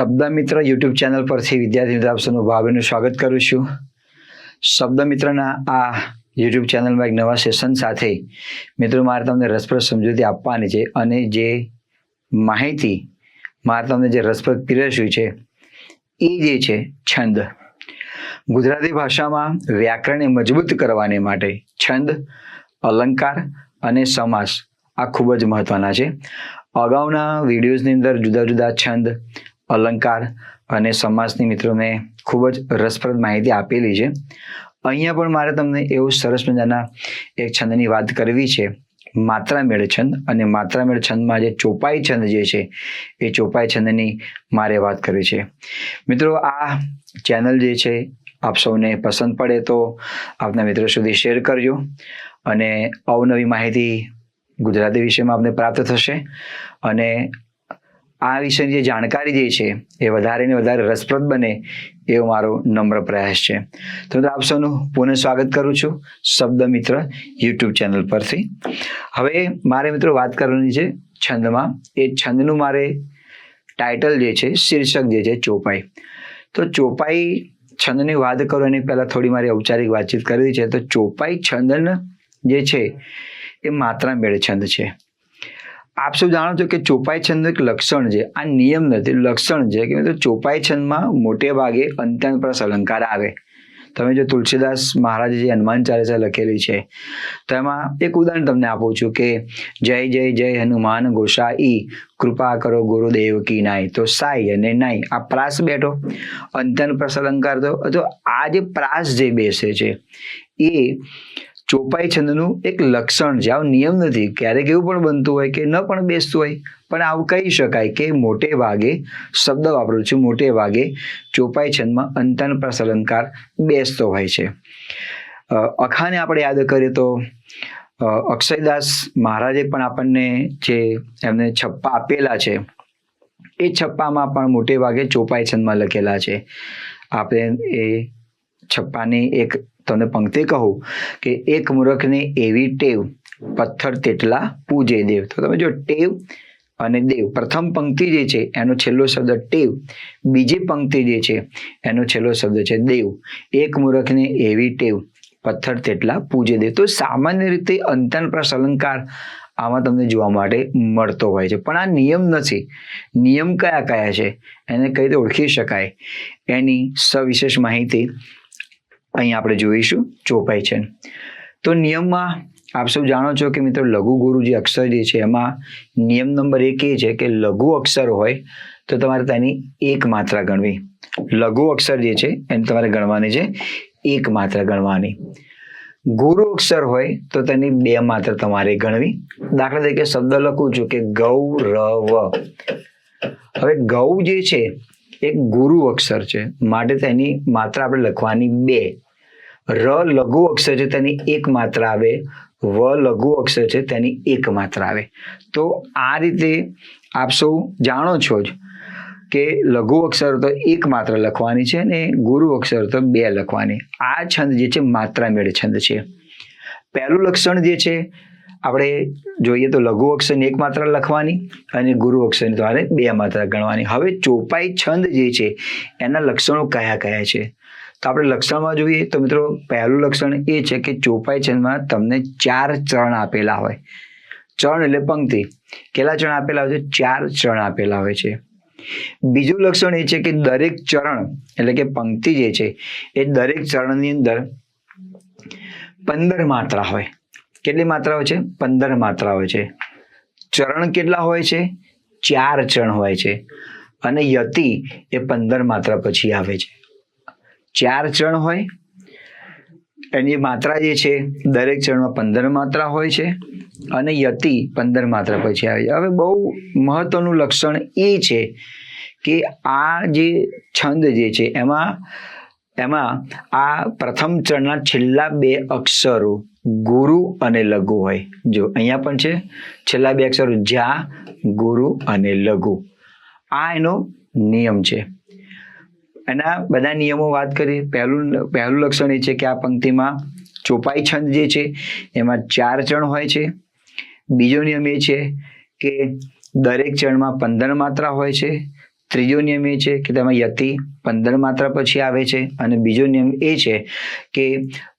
શબ્દમિત્ર YouTube channel પરથી વિદ્યાર્થી મિત્રો આપ સૌનું ભાવભીનું સ્વાગત કરું છું. શબ્દમિત્રના આ યુટ્યુબ ચેનલમાં એક નવા સેશન સાથે મિત્રો મારે તમને રસપ્રદ સમજૂતી આપવાની છે અને જે માહિતી મારે તમને જે રસપ્રદ પીરસ્યું છે એ જે છે છંદ. ગુજરાતી ભાષામાં વ્યાકરણને મજબૂત કરવાને માટે છંદ, અલંકાર અને સમાસ આ ખૂબ જ મહત્વના છે. અગાઉના વિડીયોઝની અંદર જુદા જુદા છંદ, અલંકાર અને સમાસની મિત્રો મેં ખૂબ જ રસપ્રદ માહિતી આપેલી છે. અહીંયા પણ મારે તમને એવું સરસ મજાના એક છંદની વાત કરવી છે, માત્રામેળ છંદ. અને માત્રામેળ છંદમાં જે ચોપાઈ છંદ જે છે એ ચોપાઈ છંદની મારે વાત કરવી છે. મિત્રો આ ચેનલ જે છે આપ સૌને પસંદ પડે તો આપના મિત્રો સુધી શેર કરજો અને અવનવી માહિતી ગુજરાતી વિષયમાં આપને પ્રાપ્ત થશે અને આ વિષયની જે જાણકારી જે છે એ વધારે ને વધારે રસપ્રદ બને એવો મારો નમ્ર પ્રયાસ છે. તો આપ સૌનું પુનઃ સ્વાગત કરું છું શબ્દમિત્ર યુટ્યુબ ચેનલ પરથી. હવે મારે મિત્રો વાત કરવાની છે છંદમાં. એ છંદનું મારે ટાઇટલ જે છે, શીર્ષક જે છે ચોપાઈ. તો ચોપાઈ છંદની વાત કરું એની પહેલાં થોડી મારી ઔપચારિક વાતચીત કરવી છે. તો ચોપાઈ છંદ જે છે એ માત્રામેળ છંદ છે. આપ સૌ જાણો છો કે ચોપાઈ છંદનું એક લક્ષણ છે, આ નિયમ નથી, લક્ષણ છે કે મિત્રો ચોપાઈ છંદમાં મોટે ભાગે અંત્યપ્રાસ અલંકાર આવે. તમે જો તુલસીદાસ મહારાજે જે હનુમાન ચાલીસા લખેલી છે તો એમાં એક ઉદાહરણ તમને આપું છું કે જય જય જય હનુમાન ગોસાઈ, કૃપા કરો ગુરુદેવ કી નાઈ. તો સાઈ અને નાઈ આ પ્રાસ બેઠો, અંત્યપ્રાસ અલંકાર. તો આ જે પ્રાસ જે બેસે છે એ ચોપાઈ છંદનું એક લક્ષણ છે. આવું નિયમ નથી, ક્યારેક એવું પણ બનતું હોય કે ન પણ બેસતું હોય, પણ આવું કહી શકાય કે મોટે ભાગે શબ્દ વાપરું છું, મોટે ભાગે ચોપાઈ છંદમાં અંત્યપ્રાસ અલંકાર બેસતો હોય છે. અખાને આપણે યાદ કરીએ તો અક્ષયદાસ મહારાજે પણ આપણને જે એમને છપ્પા આપેલા છે એ છપ્પામાં પણ મોટે ભાગે ચોપાઈ છંદમાં લખેલા છે. આપણે એ છપ્પાની એક તમને પંક્તિ કહું કે એક મૂર્ખને એવી ટેવ, પથ્થર તેટલા પૂજે દેવ. તો તમે જો ટેવ અને દેવ, પ્રથમ પંક્તિ જે છે એનો છેલ્લો શબ્દ ટેવ, બીજી પંક્તિ જે છે એનો છેલ્લો શબ્દ છે દેવ. એક મૂર્ખને એવી ટેવ, પથ્થર તેટલા પૂજે દેવ. તો સામાન્ય રીતે અંત્યપ્રાસ અલંકાર આમાં તમને જોવા માટે મળતો હોય છે, પણ આ નિયમ નથી. નિયમ કયા કયા છે, એને કઈ રીતે ઓળખી શકાય એની સવિશેષ માહિતી અહીં આપણે જોઈશું ચોપાઈ છે. તો નિયમમાં આપ સૌ જાણો છો કે મિત્રો લઘુ ગુરુ જે અક્ષર જે છે એમાં નિયમ નંબર 1 એ છે કે લઘુ અક્ષર હોય તો તમારે તેની એક માત્રા ગણવી. લઘુ અક્ષર જે છે એને તમારે ગણવાની છે, એક માત્રા ગણવાની. ગુરુ અક્ષર હોય તો તેની 2 માત્રા તમારે ગણવી. દાખલા તરીકે શબ્દ લખું છું કે ગૌરવ. હવે ગૌ જે છે એક ગુરુ અક્ષર છે માટે તેની માત્રા આપણે લખવાની 2. ર લઘુ અક્ષર છે તેની 1 માત્રા આવે, વ લઘુ અક્ષર છે તેની 1 માત્રા આવે. તો આ રીતે આપ સૌ જાણો છો જ કે લઘુ અક્ષર તો 1 માત્રા લખવાની છે અને ગુરુ અક્ષર તો 2 લખવાની. આ છંદ જે છે માત્રામેળ છંદ છે. પહેલું લક્ષણ જે છે આપણે જોઈએ તો લઘુ અક્ષરની 1 માત્રા લખવાની અને ગુરુ અક્ષરની તમારે 2 માત્રા ગણવાની. હવે ચોપાઈ છંદ જે છે એના લક્ષણો કયા કયા છે તો આપણે લક્ષણમાં જોઈએ તો મિત્રો પહેલું લક્ષણ એ છે કે ચોપાઈ છંદમાં તમને 4 ચરણ આપેલા હોય. ચરણ એટલે પંક્તિ. કેટલા ચરણ આપેલા હોય છે? 4 ચરણ આપેલા હોય છે. બીજું લક્ષણ એ છે કે દરેક ચરણ એટલે કે પંક્તિ જે છે એ દરેક ચરણની અંદર 15 માત્રા હોય. કેટલી માત્રા હોય છે? 15 માત્રા હોય છે. ચરણ કેટલા હોય છે? 4 ચરણ હોય છે અને યતિ એ 15 માત્રા પછી આવે છે. 4 ચરણ હોય, એની માત્રા જે છે દરેક ચરણમાં 15 માત્રા હોય છે અને યતિ 15 માત્રા પછી આવે છે. હવે બહુ મહત્વનું લક્ષણ એ છે કે આ જે છંદ જે છે એમાં આ પ્રથમ ચરણના છેલ્લા 2 અક્ષરો ગુરુ અને લઘુ હોય. જો અહીંયા પણ છે છેલ્લા 2 અક્ષરો જા, ગુરુ અને લઘુ. આ એનો નિયમ છે. એના બધા નિયમો વાત કરીએ. પહેલું લક્ષણ એ છે કે આ પંક્તિમાં ચોપાઈ છંદ જે છે એમાં 4 ચરણ હોય છે. બીજો નિયમ એ છે કે દરેક ચરણમાં 15 માત્રા હોય છે. ત્રીજો નિયમ એ છે કે તેમાં યતિ 15 માત્રા પછી આવે છે, અને બીજો નિયમ એ છે કે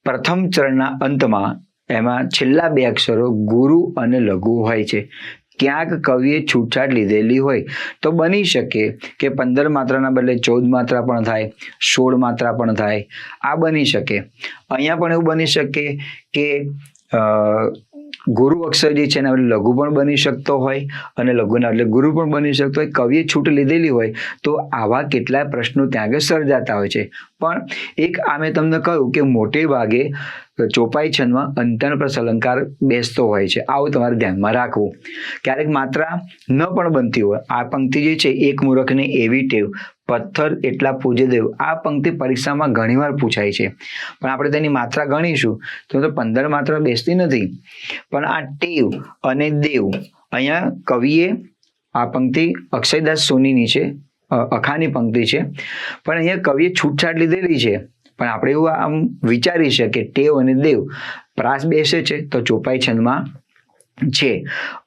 પ્રથમ ચરણના અંતમાં એમાં છેલ્લા 2 અક્ષરો ગુરુ અને લઘુ હોય છે. ક્યાંક કવિએ છૂટછાટ લીધેલી હોય તો બની શકે કે 15 માત્રાના બદલે 14 માત્રા પણ થાય, 16 માત્રા પણ થાય, આ બની શકે. અહીંયા પણ એવું બની શકે કે ગુરુ અક્ષર જે છે એના બદલે લઘુ પણ બની શકતો હોય, અને લઘુના એટલે ગુરુ પણ બની શકતો હોય. કવિએ છૂટ લીધેલી હોય તો આવા કેટલાય પ્રશ્નો ત્યાં આગળ સર્જાતા હોય છે. પણ એક આ મેં તમને કહ્યું કે મોટે ભાગે ચોપાઈ છંદમાં અંત્યાનુપ્રાસ અલંકાર બેસતો હોય છે. આવું તમારે ધ્યાનમાં રાખવું. ક્યારેક માત્રા ન પણ બનતી હોય. આ પંક્તિ જે છે, એક મૂર્ખને એવી ટેવ, પથ્થર એટલા પૂજે દેવ, આ પંક્તિ પરીક્ષામાં ઘણીવાર પૂછાય છે, પણ આપણે તેની માત્રા ગણીશું તો 15 માત્રા બેસતી નથી. પણ આ ટેવ અને દેવ, અહીંયા કવિએ આ પંક્તિ અક્ષયદાસ સોનીની છે, અખાની પંક્તિ છે, પણ અહીંયા કવિએ છૂટછાટ લીધેલી છે. પણ આપણે એવું આમ વિચારી શકીએ કે ટેવ અને દેવ પ્રાસ બેસે છે તો ચોપાઈ છંદમાં છે.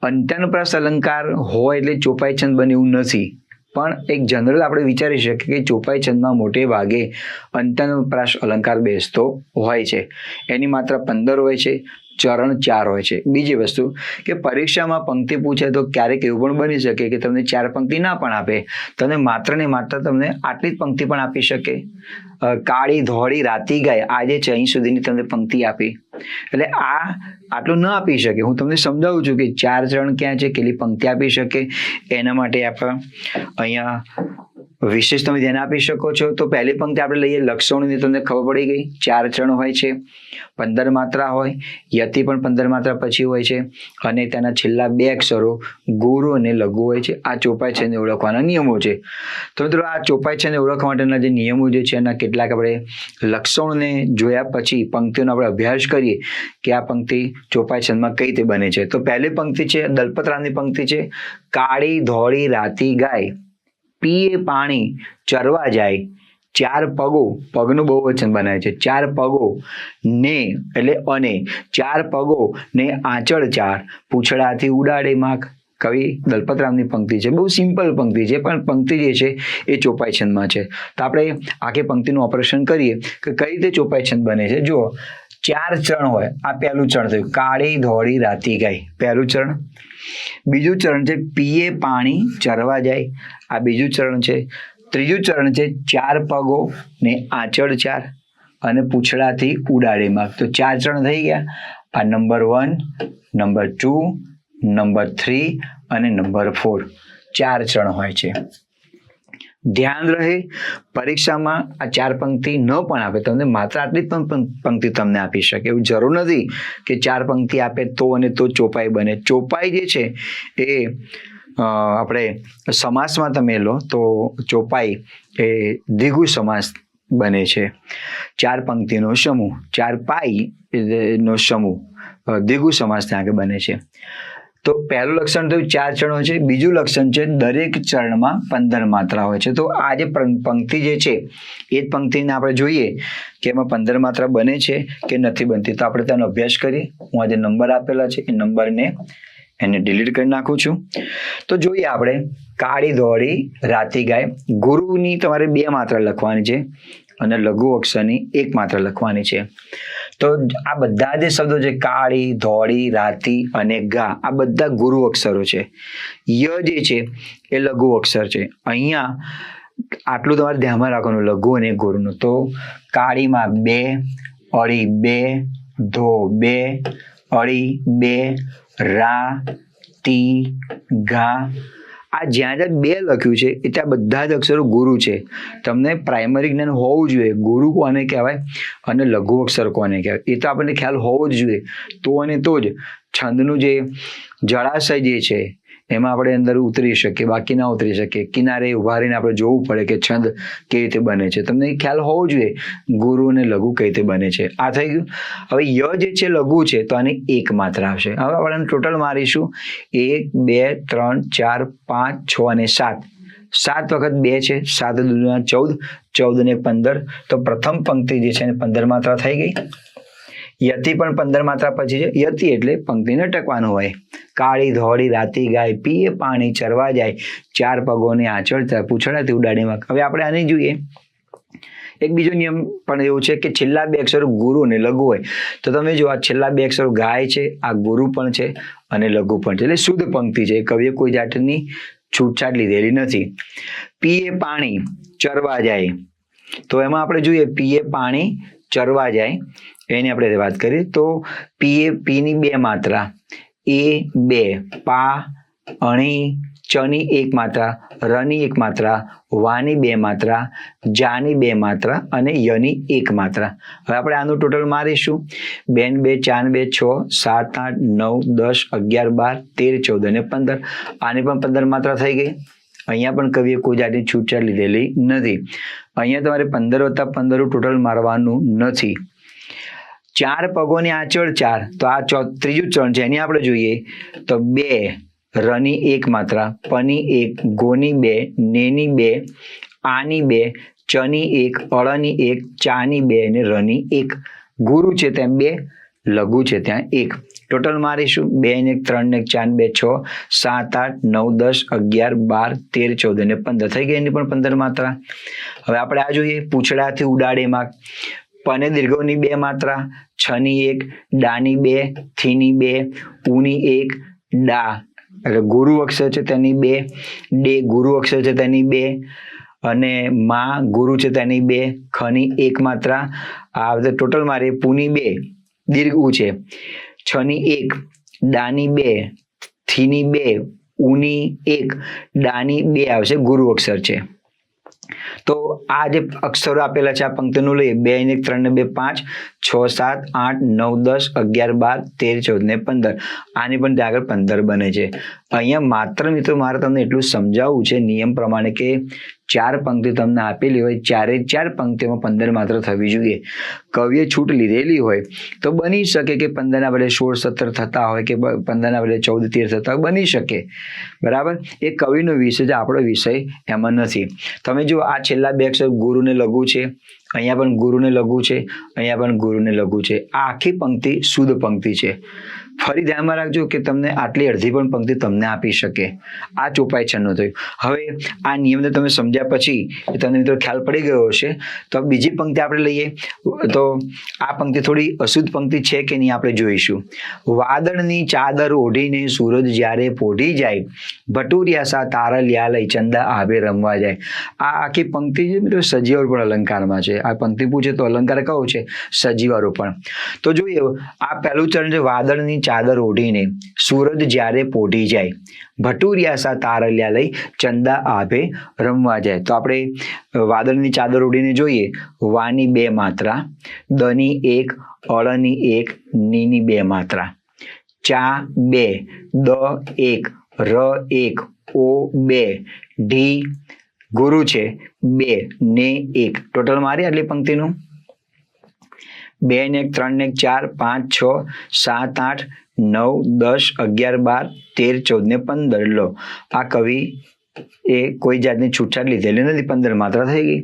અંત્યાનુપ્રાસ અલંકાર હોય એટલે ચોપાઈ છંદ બને એવું નથી, પણ એક જનરલ આપણે વિચારી શકીએ કે ચોપાઈ છંદમાં મોટે ભાગે અંત્યાનુપ્રાસ અલંકાર બેસતો હોય છે. એની માત્ર 15 હોય છે, ચરણ 4 હોય છે. બીજી વસ્તુ કે પરીક્ષામાં પંક્તિ પૂછે તો ક્યારેક એવું પણ બની શકે કે તમને 4 પંક્તિ ના પણ આપે, તમને માત્ર ને માત્ર તમને આટલી જ પંક્તિ પણ આપી શકે. કાળી ધોળી રાતી ગાય, આ જે છે અહીં સુધીની તમને પંક્તિ આપી, એટલે આટલું ન આપી શકે. હું તમને સમજાવું છું કે 4 ચરણ ક્યાં છે, કેટલી પંક્તિ આપી શકે, એના માટે આપણે અહીંયા વિશેષ તમે ધ્યાન આપી શકો છો. તો પહેલી પંક્તિ આપણે લઈએ લક્ષણોની, તમને ખબર પડી ગઈ. 4 ચરણ હોય છે, 15 માત્રા હોય, યતિ પણ 15 માત્રા પછી હોય છે, અને તેના છેલ્લા 2 અક્ષરો ગુરુ અને લઘુ હોય છે. આ ચોપાઈ છંદને ઓળખવાના નિયમો છે. તો મિત્રો આ ચોપાઈ છંદને ઓળખવા માટેના જે નિયમો જે છે એના કેટલાક આપણે લક્ષણોને જોયા પછી પંક્તિઓનો આપણે અભ્યાસ કરીએ કે આ પંક્તિ ચોપાઈ છંદમાં કઈ રીતે બને છે. તો પહેલી પંક્તિ છે દલપતરામની પંક્તિ છે, કાળી ધોળી રાતી ગાય, પીએ પાણી ચરવા જાય, 4 પગો, પગનું બહુવચન બનાવે છે, 4 પગો ને એટલે અને 4 પગો ને આંચળ 4, પૂંછડાથી ઉડાડે માખ. કવિ દલપતરામની પંક્તિ છે, બહુ સિમ્પલ પંક્તિ છે, પણ પંક્તિ જે છે એ ચોપાઈ છંદમાં છે. તો આપણે આખી પંક્તિનું ઓપરેશન કરીએ કે કઈ રીતે ચોપાઈ છંદ બને છે. જુઓ, 4 ચરણ હોય. આ પહેલું ચરણ થયું, કાળી ધોળી રાતી ગાય, પહેલું ચરણ. બીજું ચરણ છે પીએ પાણી ચરવા જાય, આ બીજું ચરણ છે. ત્રીજું ચરણ છે 4 પગો ને આંચળ 4 અને પૂંછડાથી ઉડાડે માગ. તો 4 ચરણ થઈ ગયા. આ નંબર 1, નંબર 2, નંબર 3 અને નંબર 4, 4 ચરણ હોય છે. ધ્યાન રહે, પરીક્ષામાં આ 4 પંક્તિ ન પણ આપે, તમને માત્ર આટલી જ પણ પંક્તિ તમને આપી શકે. એવું જરૂર નથી કે 4 પંક્તિ આપે તો અને તો ચોપાઈ બને. ચોપાઈ જે છે એ આપણે સમાસમાં તમે લો તો ચોપાઈ એ દ્વિગુ સમાસ બને છે. 4 પંક્તિનો સમૂહ, 4 પાઈ નો સમૂહ, દ્વિગુ સમાસ ત્યાં આગળ બને છે. તો પહેલું લક્ષણ થયું 4 ચરણ હોય છે. બીજું લક્ષણ છે દરેક ચરણમાં 15 માત્રા હોય છે. તો આ જે પંક્તિ જે છે એ જ પંક્તિને આપણે જોઈએ કે એમાં 15 માત્રા બને છે કે નથી બનતી. તો આપણે તેનો અભ્યાસ કરીએ. હું આ જે નંબર આપેલા છે એ નંબરને એને ડિલીટ કરી નાખું છું. તો જોઈએ આપણે કાળી ધોળી રાતી ગાય, ગુરુની તમારે 2 માત્રા લખવાની છે અને લઘુ અક્ષરની 1 માત્રા લખવાની છે. તો આ બધા જે શબ્દો છે કાળી ધોળી રાતી અને ગા, આ બધા ગુરુ અક્ષરો છે. ય જે છે એ લઘુ અક્ષર છે. અહીંયા આટલું તમારે ધ્યાનમાં રાખવાનું, લઘુ અને ગુરુનું. તો કાળીમાં 2, અળી 2, ધો 2, અળી 2, રા તી ગા, આ જ્યાં જ્યાં 2 લખ્યું છે એ ત્યાં બધા જ અક્ષરો ગુરુ છે. તમને પ્રાઇમરી જ્ઞાન હોવું જોઈએ ગુરુ કોને કહેવાય અને લઘુ અક્ષર કોને કહેવાય, એ તો આપણને ખ્યાલ હોવો જ જોઈએ. તો અને તો જ છંદનું જે જળાશય જે છે એમાં આપણે અંદર ઉતરી શકીએ, બાકી ના ઉતરી શકીએ. કિનારે ઉભા રહીને આપણે જોવું પડે કે છંદ કેવી રીતે બને છે. તમને ખ્યાલ હોવો જોઈએ ગુરુ અને લઘુ કઈ રીતે બને છે. આ થઈ ગયું. હવે ય જે છે લઘુ છે તો આની 1 માત્રા આવશે. હવે આપણે ટોટલ મારીશું 1, 2, 3, 4, 5, 6 અને 7. 7 વખત 2 છે, 7 દુના 14, 14 ને 15. તો પ્રથમ પંક્તિ જે છે એને 15 માત્રા થઈ ગઈ. યથી પણ 15 માત્રા પછી છે. યથી એટલે પંક્તિને અટકવાનું હોય. કાળી ધોળી રાતી ગાય, પીએ પાણી ચરવા જાય, 4 પગોને આંચળતા પૂંછડાથી ઉડાડી માગ. હવે આપણે આને જોઈએ. એક બીજો નિયમ પણ એવું છે કે છેલ્લા 2 અક્ષરો ગુરુ અને લઘુ હોય. તો તમે જો આ છેલ્લા 2 અક્ષરો ગાય છે, આ ગુરુ પણ છે અને લઘુ પણ છે, એટલે શુદ્ધ પંક્તિ છે. કવિએ કોઈ જાતની છૂટછાટ લીધેલી નથી. પીએ પાણી ચરવા જાય, તો એમાં આપણે જોઈએ પીએ પાણી ચરવા જાય એની આપણે વાત કરીએ તો પીએ પીની 2 માત્રા, એ 2, પા અણી ચની 1 માત્રા, રની 1 માત્રા, વાની 2 માત્રા, જાની 2 માત્રા અને યની 1 માત્રા. હવે આપણે આનું ટોટલ મારીશું. 2 2 4 2 6 7 8 9 10 11 12 13 14 અને 15. આની પણ 15 માત્રા થઈ ગઈ. અહીંયા પણ કવિએ કોઈ જાતની છૂટછાટ લીધેલી નથી. અહીંયા તમારે 15 + 15 ટોટલ મારવાનું નથી. 4 પગોની આંચળ 4, તો આ ત્રીજું ચરણ છે, એની આપણે જોઈએ તો 2, રની 1 માત્રા, પની 1, ગોની 2, નેની 2, આની 2, ચની 1, અળની 1, ચાની 2 અને રની 1. ગુરુ છે ત્યાં 2, લઘુ છે ત્યાં 1. ટોટલ મારીશું. 2 ને 1 3 ને 1 4 2 6 7 8 9 10 11 12 13 14 અને 15 થઈ ગઈ. એની પણ 15 માત્રા. હવે આપણે આ જોઈએ પૂંછડાથી ઉડાડે માગ. પને દીર્ઘોની 2 માત્રા, છની 1, ડાની 2, થીની 2, ઉની 1, ડા એટલે ગુરુ અક્ષર છે તેની 2, ડે ગુરુ અક્ષર છે તેની 2 અને મા ગુરુ છે તેની 2, ખની 1 માત્રા. આ બધા ટોટલ મારે પુની 2 દીર્ઘ ઉ છે, છની 1, ડાની 2, થીની 2, ઉની 1, ડાની 2 આવશે ગુરુ અક્ષર છે. તો આ જે અક્ષરો આપેલા છે આ પંક્તિનું લઈએ 2 ને 1 3 ને 2 5 6 7 8 9 10 11 12 13 14 ને 15. આની પણ ત્યાં આગળ 15 બને છે. અહીંયા માત્ર મિત્રો મારે તમને એટલું સમજાવવું છે નિયમ પ્રમાણે કે 4 પંક્તિ તમને આપેલી હોય, 4 પંક્તિઓમાં 15 માત્ર થવી જોઈએ. કવિએ છૂટ લીધેલી હોય તો બની શકે કે 15 બદલે 16 17 થતા હોય કે 15 બદલે 14 13 થતા હોય, બની શકે. બરાબર, એ કવિનો વિષય છે, આપણો વિષય એમાં નથી. તમે જો આ છેલ્લા 2 અક્ષર ગુરુને લઘુ છે, અહીંયા પણ ગુરુને લઘુ છે, અહીંયા પણ ગુરુને લઘુ છે. આ આખી પંક્તિ શુદ્ધ પંક્તિ છે. ફરી ધ્યાનમાં રાખજો કે તમને આટલી અડધી પણ પંક્તિ તમને આપી શકે. આ ચોપાઈ છન્નું થયું. હવે આ નિયમને તમે સમજ્યા પછી તમને મિત્રો ખ્યાલ પડી ગયો હશે. તો બીજી પંક્તિ આપણે લઈએ તો આ પંક્તિ થોડી અશુદ્ધ પંક્તિ છે કે નહીં આપણે જોઈશું. વાદળની ચાદર ઓઢીને સૂરજ જ્યારે પોઢી જાય, ભટુરિયા સા તારલિયા લઈ ચંદા આભે રમવા જાય. આ આખી પંક્તિ છે મિત્રો સજીવારૂપણ અલંકારમાં છે. આ પંક્તિ પૂછે તો અલંકાર કયો છે? સજીવારૂપણ. તો જોઈએ આ પહેલું ચરણ છે. વાદળની ચાદર ઓઢીને સૂરજ જ્યારે પોઢી જાય, ભટુરિયા સા તારલિયા લઈ ચંદા આભે રમવા જાય. તો આપણે વાદળની ચાદર ઓઢીને જોઈએ. વાની 2 માત્રા, દની 1, અળની 1, નીની 2 માત્રા, ચા 2, દ 1, ર 1, ઓ 2, ઢી ગુરુ છે 2 ને 1. ટોટલ મારી આટલી પંક્તિનું 2 ને 1 3 ને 4 5 6 7 8 9 10 11 12 13 14 ને 15. લો, આ કવિ એ કોઈ જાતની છૂટછાટ લીધેલી નથી. 15 માત્રા થઈ ગઈ.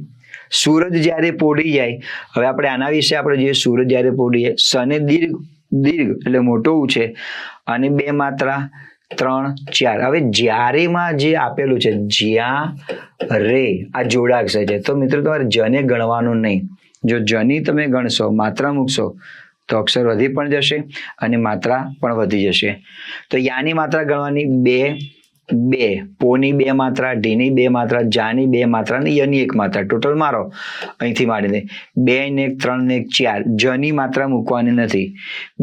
સૂરજ જ્યારે પોઢી જાય, હવે આપણે આના વિશે આપણે જોઈએ. સૂરજ જ્યારે પોઢી જાય, સને દીર્ઘ એટલે મોટું છે અને 2 માત્રા 3 4. હવે જ્યારેમાં જે આપેલું છે જ્યાં રે આ જોડાક્ષર છે, તો મિત્રો તમારે જને ગણવાનું નહીં. જો જની તમે ગણશો, માત્રા મૂકશો તો અક્ષર વધી પણ જશે અને માત્રા પણ વધી જશે. તો યાની માત્રા ગણવાની 2 2, પોની 2 માત્રા, ઢીની 2 માત્રા, જાની 2 માત્રા અને યની 1 માત્રા. ટોટલ મારો અહીંથી માંડીને 2 ને 1 3 ને 1 4. જની માત્રા મૂકવાની નથી.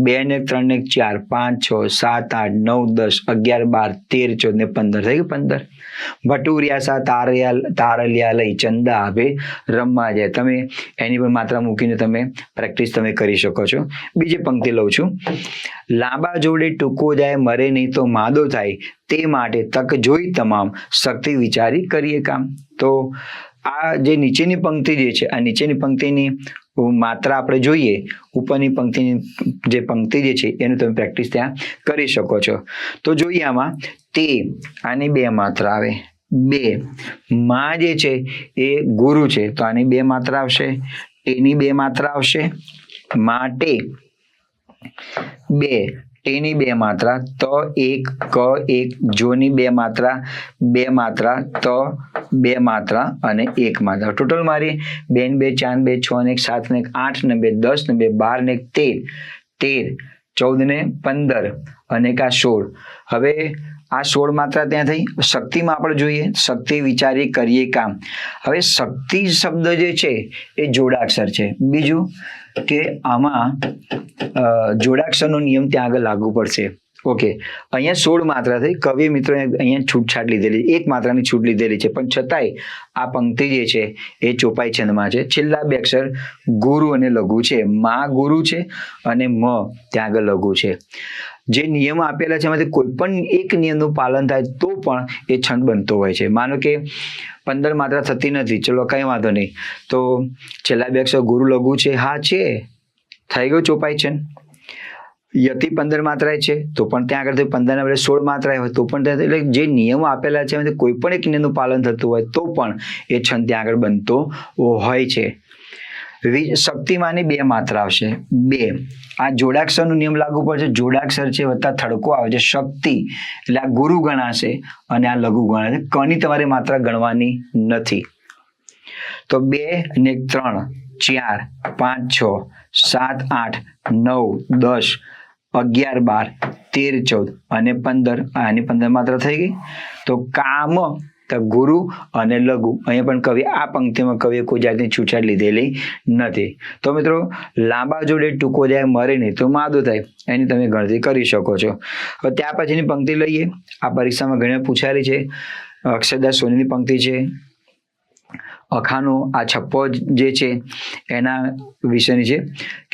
2 ને 1 3 ને 1 4 5 6 7 8 9 10 11 12 13 14 ને 15 થઈ ગયું 15. ભટુરિયા સા તારલિયા લઈ ચંદા આભે રમવા જાય. તમે એની પર માત્રા મૂકીને તમે પ્રેક્ટિસ તમે કરી શકો છો. બીજી પંક્તિ લઉં છું. લાંબા જોડે ટૂંકો જાય, મરે નહીં તો માદો થાય, તે માટે તક જોઈ તમામ, શક્તિ વિચારી કરીએ કામ. તો આ જે નીચેની પંક્તિ જે છે, આ નીચેની પંક્તિની માત્રા આપણે જોઈએ. ઉપરની પંક્તિની જે પંક્તિ જે છે એનું તમે પ્રેક્ટિસ ત્યાં કરી શકો છો. તો જોઈએ આમાં તે, આની 2 માત્રા આવે. 2 માં જે છે એ ગુરુ છે, તો આની 2 માત્રા આવશે. ટેની 2 માત્રા આવશે. માટે બે ટેની બે માત્રા, ત એક, ક એક, જોની બે માત્રા, ત બે માત્રા અને એક માત્રા. ટોટલ મારી 2 ને 2 4 ને 2 6 ને 1 7 ને 1 8 ને 2 10 ને 2 12 ને 1 13 14 ને 15 અને 16. હવે આ 16 માત્રા ત્યાં થઈ. શક્તિમાં આપણે જોઈએ, શક્તિ વિચારી કરીએ કામ. હવે શક્તિ શબ્દ જે છે એ જોડાક્ષર છે. બીજું કે આમાં જોડાક્ષરનો નિયમ ત્યાં આગળ લાગુ પડશે. ઓકે, અહીંયા 16 માત્રા થઈ. કવિ મિત્રો અહીંયા છૂટછાટ લીધેલી, એક માત્રાની છૂટ લીધેલી છે, પણ છતાંય આ પંક્તિ જે છે એ ચોપાઈ છંદમાં છે. છેલ્લા 2 અક્ષર ગુરુ અને લઘુ છે. મા ગુરુ છે અને મ ત્યાં આગળ લઘુ છે. જે નિયમો આપેલા છે એમાંથી કોઈ પણ એક નિયમનું પાલન થાય તો પણ એ છંદ બનતો હોય છે. માનો કે 15 માત્રા થતી નથી, ચલો કઈ વાંધો નહીં, તો છેલ્લા 2 અક્ષર ગુરુ લઘુ છે, હા છે, થઈ ગયો ચોપાઈ છંદ. યતિ 15 માત્રાએ છે તો પણ ત્યાં આગળ 15 ના બદલે 16 માત્રાએ હોય તો પણ ત્યાં, એટલે જે નિયમો આપેલા છે એમાંથી કોઈ પણ એક નિયમનું પાલન થતું હોય તો પણ એ છંદ ત્યાં આગળ બનતો હોય છે. શક્તિમાંની 2 માત્રા આવશે, 2. આ જોડાક્ષરનો નિયમ લાગુ પડશે. જોડાક્ષર છે વત્તા થડકો આવે છે, શક્તિ, એટલે આ ગુરુ ગણાશે અને આ લઘુ ગણાશે. કની તમારે માત્રા ગણવાની નથી. તો 2 ને 3 4 5 6 7 8 9 10 11 12 13 14 અને 15. આની 15 માત્રા થઈ ગઈ. તો કામ તો ગુરુ અને લઘુ. અહીંયા પણ કવિ આ પંક્તિમાં કવિએ કોઈ જાતની છૂટછાટ લીધેલી નથી. તો મિત્રો, લાંબા જોડે ટૂંકો જાય મરે નહીં તો માદો થાય, એની તમે ગણતરી કરી શકો છો. હવે ત્યાર પછીની પંક્તિ લઈએ. આ પરીક્ષામાં ઘણી પૂછાયેલી છે. અક્ષરદાસ સોનીની પંક્તિ છે. અખાનો આ છપ્પો જે છે એના વિશેની છે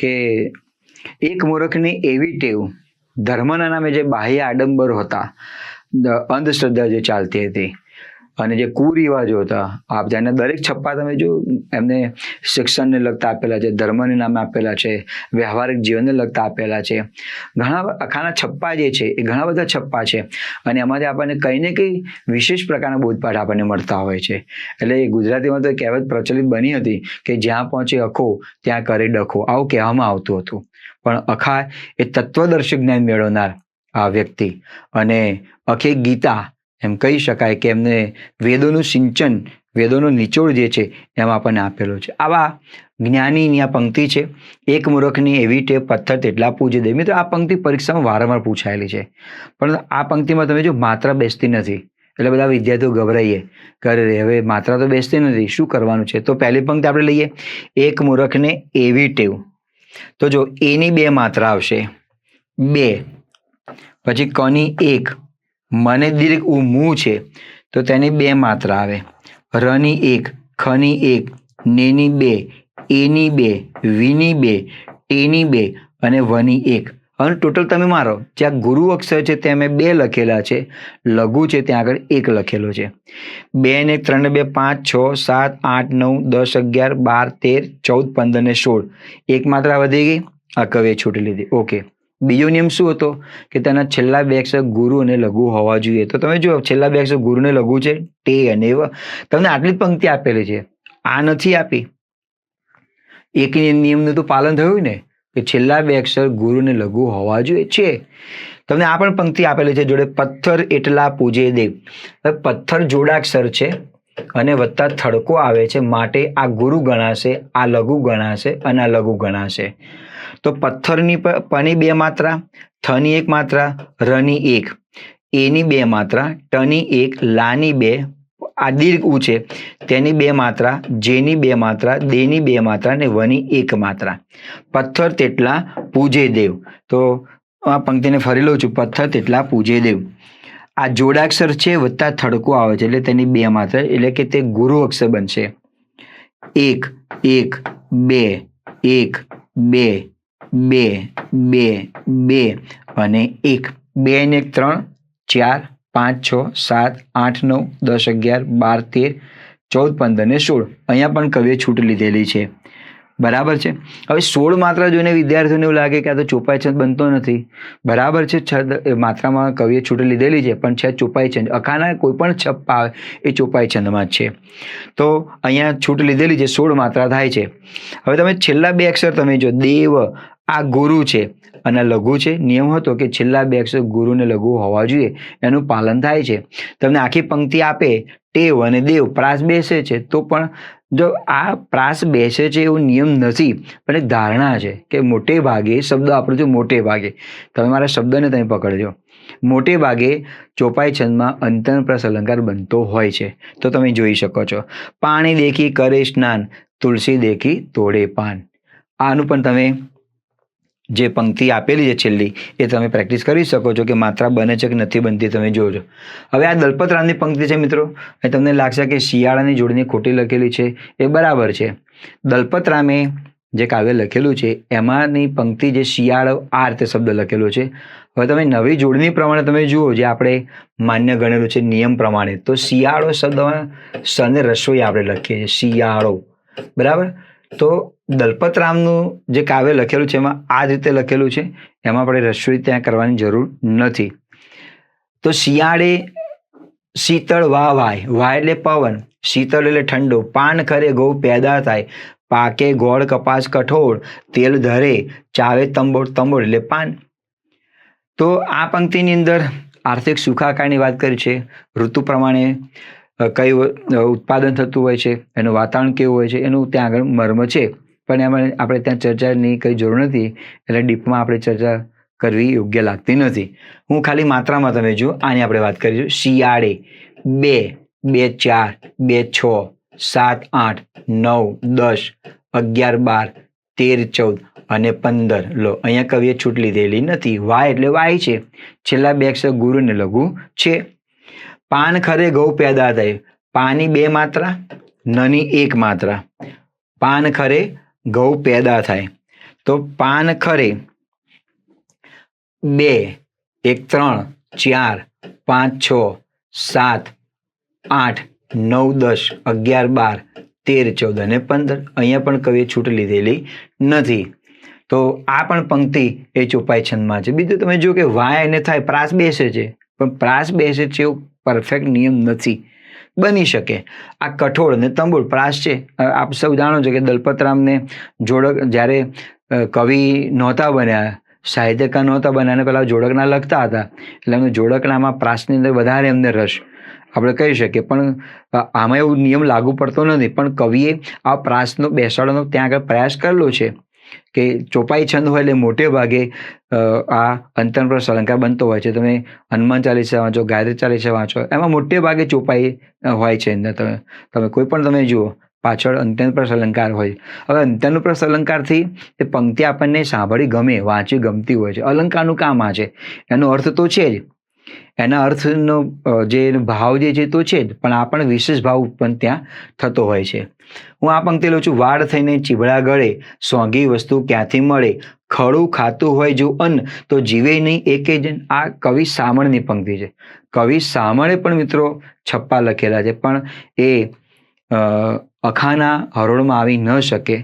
કે એક મૂર્ખની એવી ટેવ, ધર્મના નામે જે બાહ્ય આડંબરો હતા, અંધશ્રદ્ધા જે ચાલતી હતી અને જે કુરિવાજો હતા, આપ જાણે દરેક છપ્પા તમે જો એમને શિક્ષણને લગતા આપેલા છે, ધર્મને નામે આપેલા છે, વ્યવહારિક જીવનને લગતા આપેલા છે. ઘણા અખાના છપ્પા જે છે એ ઘણા બધા છપ્પા છે અને એમાંથી આપણને કંઈ ને કંઈ વિશેષ પ્રકારના બોધપાઠ આપણને મળતા હોય છે. એટલે ગુજરાતીમાં તો કહેવત પ્રચલિત બની હતી કે જ્યાં પહોંચે અખો ત્યાં કરે ડખો, આવું કહેવામાં આવતું હતું. પણ અખા એ તત્વદર્શી જ્ઞાન મેળવનાર આ વ્યક્તિ અને અખે ગીતા એમ કહી શકાય કે એમને વેદોનું સિંચન, વેદોનો નિચોડ જે છે એમાં આપણને આપેલો છે. આવા જ્ઞાનીની આ પંક્તિ છે. એક મૂર્ખની એવી ટેવ, પથ્થર તેટલા પૂજે દે. મિત્રો, આ પંક્તિ પરીક્ષામાં વારંવાર પૂછાયેલી છે, પણ આ પંક્તિમાં તમે જો માત્રા બેસતી નથી એટલે બધા વિદ્યાર્થીઓ ગભરાઈએ કરે, હવે માત્રા તો બેસતી નથી, શું કરવાનું છે? તો પહેલી પંક્તિ આપણે લઈએ, એક મૂર્ખને એવી ટેવ. તો જો એની 2 માત્રા આવશે, 2. પછી કની 1, મને દીર્ઘ ઉમું છે તો તેની 2 માત્રા આવે, રની 1, ખની 1, નેની 2, એની 2, વીની 2, ટેની 2 અને વની 1. હવે ટોટલ તમે મારો, જ્યાં ગુરુ અક્ષર છે ત્યાં મેં 2 લખેલા છે, લઘુ છે ત્યાં આગળ 1 લખેલો છે. 2 ને 3 ને 2 5 6 7 8 9 10 11 12 13 14 15 ને 16. 1 માત્રા વધી ગઈ, આ કવિએ છૂટી લીધી. ઓકે, બીજો નિયમ શું હતો કે તેના છેલ્લા 2 અક્ષર ગુરુ અને લઘુ હોવા જોઈએ. તો તમે જો છેલ્લા 2 અક્ષર ગુરુ અને લઘુ છે, ટે અને વ. તમને આટલી જ પંક્તિ આપેલી છે, આ નથી આપી. એક નિયમનું તો પાલન થયું ને કે છેલ્લા 2 અક્ષર ગુરુ અને લઘુ હોવા જોઈએ છે. તમને આ પણ પંક્તિ આપેલી છે જોડે, પથ્થર એટલા પૂજે દેવ. હવે પથ્થર જોડાક્ષર છે અને વત્તા થડકો આવે છે, માટે આ ગુરુ ગણાશે, આ લઘુ ગણાશે અને આ લઘુ ગણાશે. તો પથ્થરની પની 2 માત્રા, થની 1 માત્રા, રની 1, એની 2 માત્રા, ટની 1, લાની 2, આ દીર્ઘ ઉ છે તેની 2 માત્રા, જેની 2 માત્રા, દેની 2 માત્રા અને વની 1 માત્રા. પથ્થર તેટલા પૂજે દેવ. તો આ પંક્તિને ફરી લઉં છું, પથ્થર તેટલા પૂજે દેવ. આ જોડાક્ષર છે વત્તા થડકો આવે છે એટલે તેની 2 માત્રા, એટલે કે તે ગુરુ અક્ષર બનશે. 1 1 2 1 2 2 2 2 અને 1. 2 ને 3 4 5 6 7 8 9 10 11 12 13 14 15 ને 16. અહીંયા પણ કવિએ છૂટ લીધેલી છે, બરાબર છે. હવે 16 માત્રા જોઈને વિદ્યાર્થીઓને એવું લાગે કે આ તો ચોપાઈ છંદ બનતો નથી. બરાબર છે, છંદ માત્રામાં કવિએ છૂટ લીધેલી છે, પણ છે ચોપાઈ છંદ. અખાના કોઈ પણ છપ્પા આવે એ ચોપાઈ છંદમાં જ છે. તો અહીંયા છૂટ લીધેલી છે, 16 માત્રા થાય છે. હવે તમે છેલ્લા 2 અક્ષર તમે જો, દેવ આ ગુરુ છે અને લઘુ છે. નિયમ હતો કે છેલ્લા બે અક્ષર ગુરુ ને લઘુ હોવા જોઈએ, એનું પાલન થાય છે. તમને આખી પંક્તિ આપે ટેવ અને દેવ, પ્રાસ બેસે છે, તો પણ જો આ પ્રાસ બેસે છે એવું નિયમ નથી, પણ એક ધારણા છે કે મોટે ભાગે શબ્દ આપણો જો મોટે ભાગે, તમે મારા શબ્દને તમે પકડજો, મોટે ભાગે ચોપાઈ છંદમાં અંતરપ્રાસ અલંકાર બનતો હોય છે. તો તમે જોઈ શકો છો, પાણી દેખી કરે સ્નાન, તુલસી દેખી તોડે પાન. આનું પણ તમે જે પંક્તિ આપેલી છે છેલ્લી, એ તમે પ્રેક્ટિસ કરી શકો છો કે માત્રા બને છે કે નથી બનતી, તમે જોજો. હવે આ દલપતરામની પંક્તિ છે મિત્રો, એ તમને લાગશે કે શિયાળાની જોડણી ખોટી લખેલી છે, એ બરાબર છે. દલપતરામે જે કાવ્ય લખેલું છે એમાંની પંક્તિ જે શિયાળો આ રીતે શબ્દ લખેલો છે. હવે તમે નવી જોડણી પ્રમાણે તમે જુઓ, જે આપણે માન્ય ગણેલું છે નિયમ પ્રમાણે, તો શિયાળો શબ્દ સને રસોઈ આપણે લખીએ છીએ, શિયાળો, બરાબર. તો દલપતરામનું જે કાવ્ય લખેલું છે એમાં આ રીતે લખેલું છે, એમાં આપણે રસોઈ ત્યાં કરવાની જરૂર નથી. તો શિયાળે શીતળ વાય, વાય એટલે પવન, શીતળ એટલે ઠંડો, પાન ખરે ઘઉં પેદા થાય, પાકે ગોળ કપાસ કઠોળ, તેલ ધરે ચાવે તંબોળ, તંબોળ એટલે પાન. તો આ પંક્તિની અંદર આર્થિક સુખાકારની વાત કરી છે, ઋતુ પ્રમાણે કઈ ઉત્પાદન થતું હોય છે, એનું વાતાવરણ કેવું હોય છે, એનું ત્યાં આગળ મર્મ છે. પણ એમાં આપણે ત્યાં ચર્ચાની કંઈ જરૂર નથી, એટલે ડીપમાં આપણે ચર્ચા કરવી યોગ્ય લાગતી નથી. હું ખાલી માત્રામાં તમે જુઓ, આની આપણે વાત કરીશું. શિયાળે 2, 2 4, 2 6, 7 8, 9 10, 11 12, 13 14 અને 15. લો, અહીંયા કવિએ છૂટ લીધેલી નથી. વાય એટલે વાય છે, છેલ્લા બે અક્ષર ગુરુ ને લઘુ છે. પાન ખરે ઘઉં પેદા થાય, પાની 2 માત્રા, નની 1 માત્રા. પાન ખરે ઘઉં પેદા થાય, તો પાન ખરે 2, 1 3, 4 5 6 7 8 9 10 11 12 13 14 અને 15. અહીંયા પણ કવિએ છૂટ લીધેલી નથી. તો આ પણ પંક્તિ એ ચોપાઈ છંદમાં છે. બીજું તમે જુઓ કે વાય એને થાય, પ્રાસ બેસે છે, પણ પ્રાસ બેસે છે એવું પરફેક્ટ નિયમ નથી, બની શકે. આ કઠોળ અને તંબોળ પ્રાસ છે. આપ સૌ જાણો છો કે દલપતરામને જોડક જ્યારે કવિ નહોતા બન્યા, સાહિત્યકાર નહોતા બન્યા, અને પેલા જોડકના લખતા હતા, એટલે એમને જોડકનામાં પ્રાસની અંદર વધારે એમને રસ આપણે કહી શકીએ. પણ આમાં એવું નિયમ લાગુ પડતો નથી, પણ કવિએ આ પ્રાસનો બેસાડવાનો ત્યાં આગળ પ્રયાસ કરેલો છે કે ચોપાઈ છંદ હોય એટલે મોટે ભાગે આ અંતરપ્રાસ અલંકાર બનતો હોય છે. તમે હનુમાન ચાલીસા વાંચો, ગાયત્રી ચાલીસા વાંચો, એમાં મોટે ભાગે ચોપાઈ હોય છે. તમે કોઈ પણ તમે જુઓ, પાછળ અંતરપ્રાસ અલંકાર હોય. હવે અંતરપ્રાસ અલંકારથી એ પંક્તિ આપણને સાંભળી ગમે, વાંચી ગમતી હોય છે. અલંકારનું કામ આ છે, એનો અર્થ તો છે જ, એના અર્થનો જે ભાવ જે છે તો છે જ, પણ આ પણ વિશેષ ભાવ ઉત્પન્ન ત્યાં થતો હોય છે. હું આ પંક્તિ લઉં છું. વાડ થઈને ચીબડા ગળે, સોંગી વસ્તુ ક્યાંથી મળે, ખડું ખાતું હોય જો અન્ન, તો જીવે નહીં એકે જન. આ કવિ સામળની પંક્તિ છે. કવિ સામળે પણ મિત્રો છપ્પા લખેલા છે, પણ એ અખાના હરોળમાં આવી ન શકે.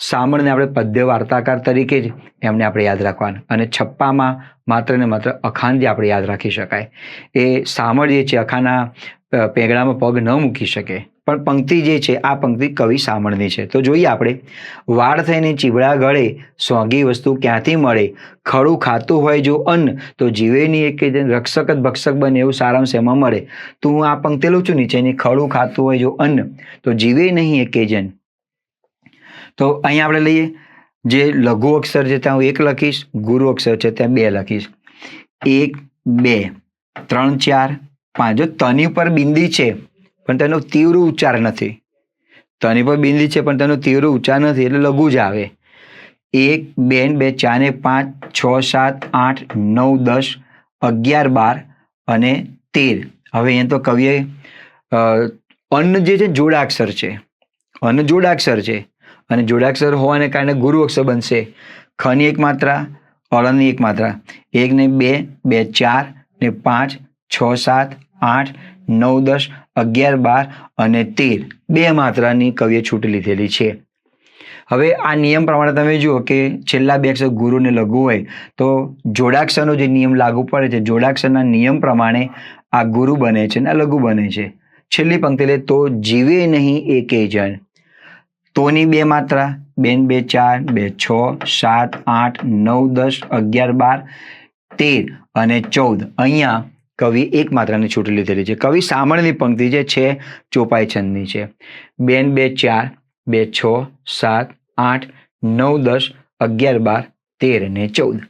સામળને આપણે પદ્ય વાર્તાકાર તરીકે જ એમને આપણે યાદ રાખવાના, અને છપ્પામાં માત્ર ને માત્ર અખાન જે આપણે યાદ રાખી શકાય. એ સામળ જે છે અખાના પેગડામાં પગ ન મૂકી શકે, પણ પંક્તિ જે છે આ પંક્તિ કવિ સામળની છે. તો જોઈએ આપણે. વાડ થઈને ચીબડા ગળે, સોંગી વસ્તુ ક્યાંથી મળે, ખડું ખાતું હોય જો અન્ન, તો જીવે નહીં એકે જન. રક્ષક જ ભક્ષક બને એવું સારાંશ એમાં મળે. તો હું આ પંક્તિ લઉં છું નીચેની. ખડું ખાતું હોય જો અન્ન, તો જીવે નહીં એકે જન. તો અહીંયા આપણે લઈએ, જે લઘુ અક્ષર છે ત્યાં હું 1 લખીશ, ગુરુ અક્ષર છે ત્યાં 2 લખીશ. 1 2 3 4 5. જો તની પર બિંદી છે પણ તેનો તીવ્ર ઉચ્ચાર નથી, તની પર બિંદી છે પણ તેનો તીવ્ર ઉચ્ચાર નથી, એટલે લઘુ જ આવે. 1 2 2 4 ને 5 6 7 8 9 10 11 12 અને 13. હવે અહીંયા તો કવિએ અન્ન જે છે જોડાક્ષર છે, અન્ન જોડાક્ષર છે, અને જોડાક્ષર હોવાને કારણે ગુરુ અક્ષર બનશે. ખની 1 માત્રા, અળની 1 માત્રા. 1 ને 2 2 4 ને 5 6 7 8 9 10 11 12 અને 13. 2 માત્રાની કવિએ છૂટ લીધેલી છે. હવે આ નિયમ પ્રમાણે તમે જુઓ કે છેલ્લા 2 અક્ષર ગુરુ ને લઘુ હોય તો જોડાક્ષરનો જે નિયમ લાગુ પડે છે, જોડાક્ષરના નિયમ પ્રમાણે આ ગુરુ બને છે અને આ લઘુ બને છે. છેલ્લી પંક્તિ લે, તો જીવે નહીં એકે જણ. તોની બે માત્રા, 2 ને 2 4, 2 6, 7 8 9 10 11 12 13 અને 14. અહીંયા કવિ એક માત્રાની છૂટ લીધેલી છે. કવિ સામળની પંક્તિ જે છે ચોપાઈ છંદની છે. 2 ને 2 4, 2 6 7 8 9 10 11 12 13 અને 14.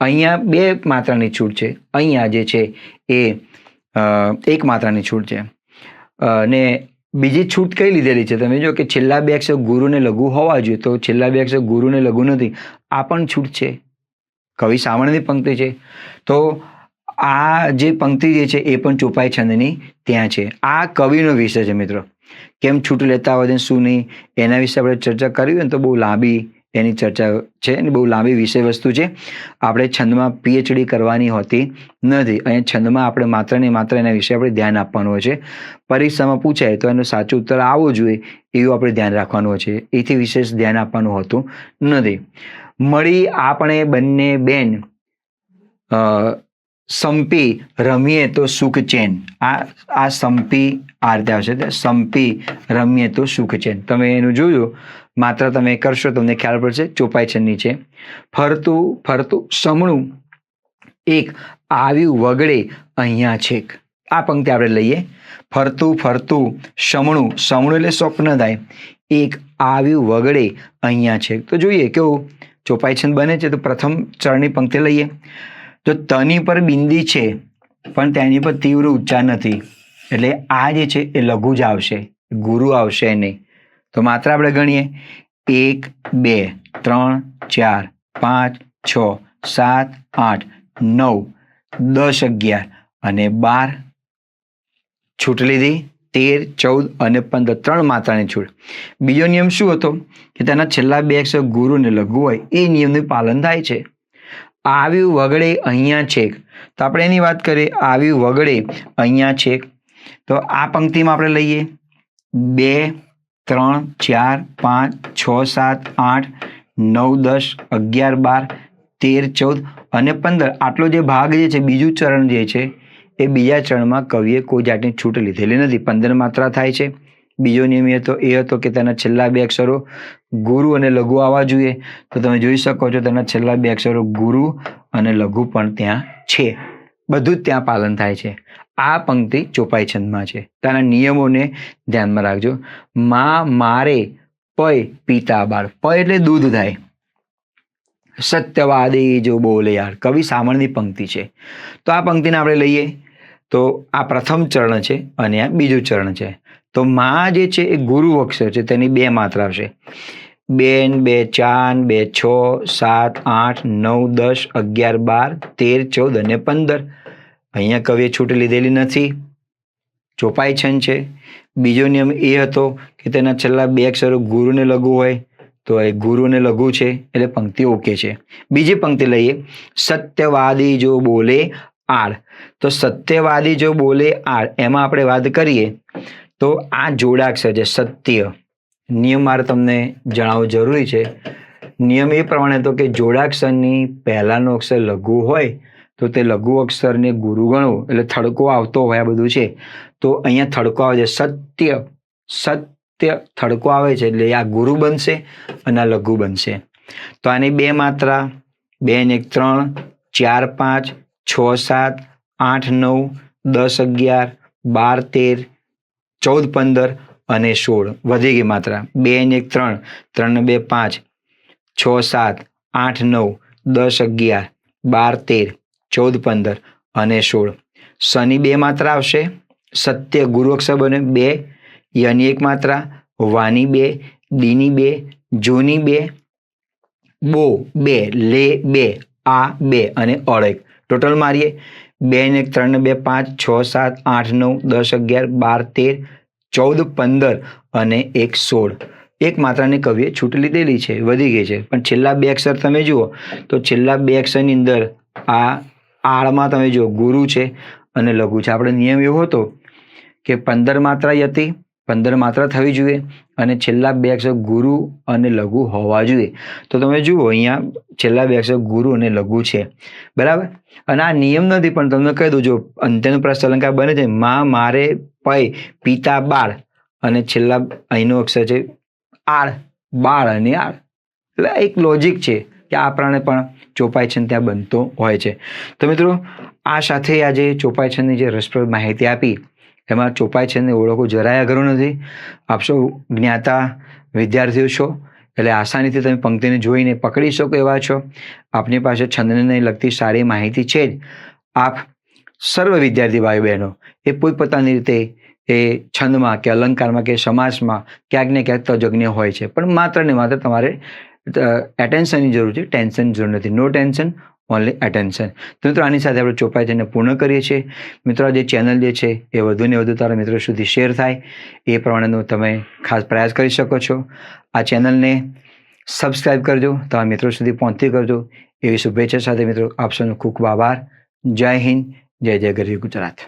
અહીંયા બે માત્રાની છૂટ છે. અહીંયા જે છે એ એક માત્રાની છૂટ છે. ને બીજી છૂટ કઈ લીધેલી છે તમે જો કે છેલ્લા બે અક્ષર ગુરુ ને લઘુ હોવા જોઈએ, તો છેલ્લા બે અક્ષર ગુરુ ને લઘુ નથી. આ પણ છૂટ છે. કવિ સામળની પંક્તિ છે તો આ જે પંક્તિ જે છે એ પણ ચોપાઈ છંદની ત્યાં છે. આ કવિનો વિષય છે મિત્રો. કેમ છૂટ લેતા હોય શું નહીં એના વિશે આપણે ચર્ચા કરવી હોય ને તો બહુ લાંબી એની ચર્ચા છે અને બહુ લાંબી વિષય વસ્તુ છે. આપણે છંદમાં પીએચડી કરવાની હોતી નથી. અહીંયા છંદમાં આપણે માત્ર ને માત્ર એના વિશે આપણે ધ્યાન આપવાનું હોય છે. પરીક્ષામાં પૂછાય તો એનો સાચો ઉત્તર આવવો જોઈએ એવું આપણે ધ્યાન રાખવાનું હોય છે. એથી વિશેષ ધ્યાન આપવાનું હોતું નથી. મળી આપણે બંને બેન સંપી રમીએ તો સુખ ચેન. આ સંપી આ રીતે આવશે, સંપી રમીએ તો સુખ ચેન. તમે એનું જોજો માત્ર તમે કરશો તમને ખ્યાલ પડશે. ચોપાઈ છંદની છે. ફરતું ફરતું સમણું એક આવ્યું વગડે અહીંયા છેક. આ પંક્તિ આપણે લઈએ. ફરતું ફરતું સમણું, સમણું એટલે સ્વપ્ન થાય. એક આવ્યું વગડે અહીંયા છેક. તો જોઈએ કેવું ચોપાઈ છંદ બને છે. તો પ્રથમ ચરણની પંક્તિ લઈએ. તો તની પર બિંદી છે પણ તેની પર તીવ્ર ઉચ્ચાર નથી, એટલે આ જે છે એ લઘુ જ આવશે, ગુરુ આવશે નહીં. તો માત્ર આપણે ગણીએ 1 2 3 4 5 6 7 8 9 10 11 અને 12 છૂટ લીધી. 13 14 અને 15 3 માત્રાની છૂટ. બીજો નિયમ શું હતો કે તેના છેલ્લા બે અક્ષર ગુરુ ને લઘુ હોય એ નિયમનું પાલન થાય છે. આવ્યું વગડે અહીંયા છેક. તો આપણે એની વાત કરીએ. આવ્યું વગડે અહીંયા છેક. તો આ પંક્તિમાં આપણે લઈએ 2 3 4 5 6 7 8 9 10 11 12 13 14 અને 15. આટલો જે ભાગ જે છે બીજું ચરણ જે છે એ બીજા ચરણમાં કવિએ કોઈ જાતની છૂટ લીધેલી નથી. 15 માત્રા થાય છે. બીજો નિયમ એ હતો કે તેના છેલ્લા બે અક્ષરો ગુરુ અને લઘુ આવવા જોઈએ. તો તમે જોઈ શકો છો તેના છેલ્લા બે અક્ષરો ગુરુ અને લઘુ પણ ત્યાં છે. બધું જ ત્યાં પાલન થાય છે. આ પંક્તિ ચોપાઈ છંદમાં છે. તેના નિયમોને ધ્યાનમાં રાખજો. માં મારે પય પિતા બાળ. પય એટલે દૂધ થાય. સત્યવાદી જો બોલે યાર. કવિ સામળની પંક્તિ છે. તો આ પંક્તિને આપણે લઈએ તો આ પ્રથમ ચરણ છે અને આ બીજું ચરણ છે. તો માં જે છે એ ગુરુ અક્ષર છે, તેની બે માત્રા આવશે. 2 2 4 2 6 7 8 9 10 11 12 13 14 અને 15. અહીંયા કવિએ છૂટ લીધેલી નથી. ચોપાઈ છંદ છે. બીજો નિયમ એ હતો કે તેના છેલ્લા બે અક્ષરો ગુરુને લઘુ હોય, તો એ ગુરુને લઘુ છે એટલે પંક્તિ ઓકે છે. બીજી પંક્તિ લઈએ. સત્યવાદી જો બોલે આળ. તો સત્યવાદી જો બોલે આળ એમાં આપણે વાત કરીએ તો આ જોડાક્ષર છે સત્ય. નિયમ મારે તમને જણાવવો જરૂરી છે. નિયમ એ પ્રમાણે હતો કે જોડાક્ષરની પહેલાનો અક્ષર લઘુ હોય તો તે લઘુ અક્ષરને ગુરુ ગણવું, એટલે થડકો આવતો હોય આ બધું છે. તો અહીંયા થડકો આવે છે. સત્ય સત્ય થડકો આવે છે એટલે આ ગુરુ બનશે અને આ લઘુ બનશે. તો આની બે માત્રા 2 ને 1 3 4 5 6 7 8 9 10 11 12 13 14 15 અને 16 વધી ગઈ માત્રા. 2 ને 1 3 3 ને 2 5 6 7 8 9 10 11 12 13 14 15 અને 16. સની બે માત્રા આવશે. સત્ય ગુરુ અક્ષર બને 2. યની એક માત્રા, વાની 2, દીની 2, જોની 2, બો 2, લે 2, આ 2 અને અળેક. ટોટલ મારીએ 2 ને 1 3 ને 2 5 6 7 8 9 10 11 12 13 14 15 અને 16. એક માત્રાની કવિએ છૂટ લીધેલી છે, વધી ગઈ છે. પણ છેલ્લા બે અક્ષર તમે જુઓ તો છેલ્લા બે અક્ષરની અંદર આ આળમાં તમે જુઓ ગુરુ છે અને લઘુ છે. આપણે નિયમ એવો હતો કે 15 માત્રા હતી, 15 માત્રા થવી જોઈએ અને છેલ્લા બે અક્ષર ગુરુ અને લઘુ હોવા જોઈએ. તો તમે જુઓ અહીંયા છેલ્લા બે અક્ષર ગુરુ અને લઘુ છે, બરાબર. અને આ નિયમ નથી પણ તમને કહી દઉં, જો અંત્યનું પ્રસ્થ અલંકાર બને છે માં મારે પય પિતા બાળ અને છેલ્લા અહીંનો અક્ષર છે આળ, બાળ અને આળ, એટલે એક લોજિક છે કે આ પ્રમાણે પણ ચોપાઈ છંદ ત્યાં બનતો હોય છે. તો મિત્રો આ સાથે આજે ચોપાઈ છંદની જે રસપ્રદ માહિતી આપી એમાં ચોપાઈ છંદને ઓળખવું જરાય અઘરું નથી. આપ સૌ જ્ઞાતા વિદ્યાર્થીઓ છો એટલે આસાનીથી તમે પંક્તિને જોઈને પકડી શકો એવા છો. આપની પાસે છંદને લગતી સારી માહિતી છે જ. આપ સર્વ વિદ્યાર્થી ભાઈ બહેનો એ પોતપોતાની રીતે એ છંદમાં કે અલંકારમાં કે સમાસમાં ક્યાંક ને ક્યાંક તજજ્ઞ હોય છે, પણ માત્ર ને માત્ર તમારે એટેન્શનની જરૂર છે, ટેન્શનની જરૂર નથી. નો ટેન્શન, ઓનલી એટેન્શન. તો મિત્રો આની સાથે આપણે ચોપાઈ છંદને પૂર્ણ કરીએ છીએ. મિત્રો આ જે ચેનલ જે છે એ વધુ ને વધુ તારા મિત્રો સુધી શેર થાય એ પ્રમાણેનો તમે ખાસ પ્રયાસ કરી શકો છો. આ ચેનલને સબસ્ક્રાઈબ કરજો, તમારા મિત્રો સુધી પહોંચતી કરજો એવી શુભેચ્છા સાથે મિત્રો આપ સૌનો ખૂબ ખૂબ આભાર. જય હિન્દ, જય જય ગરવી ગુજરાત.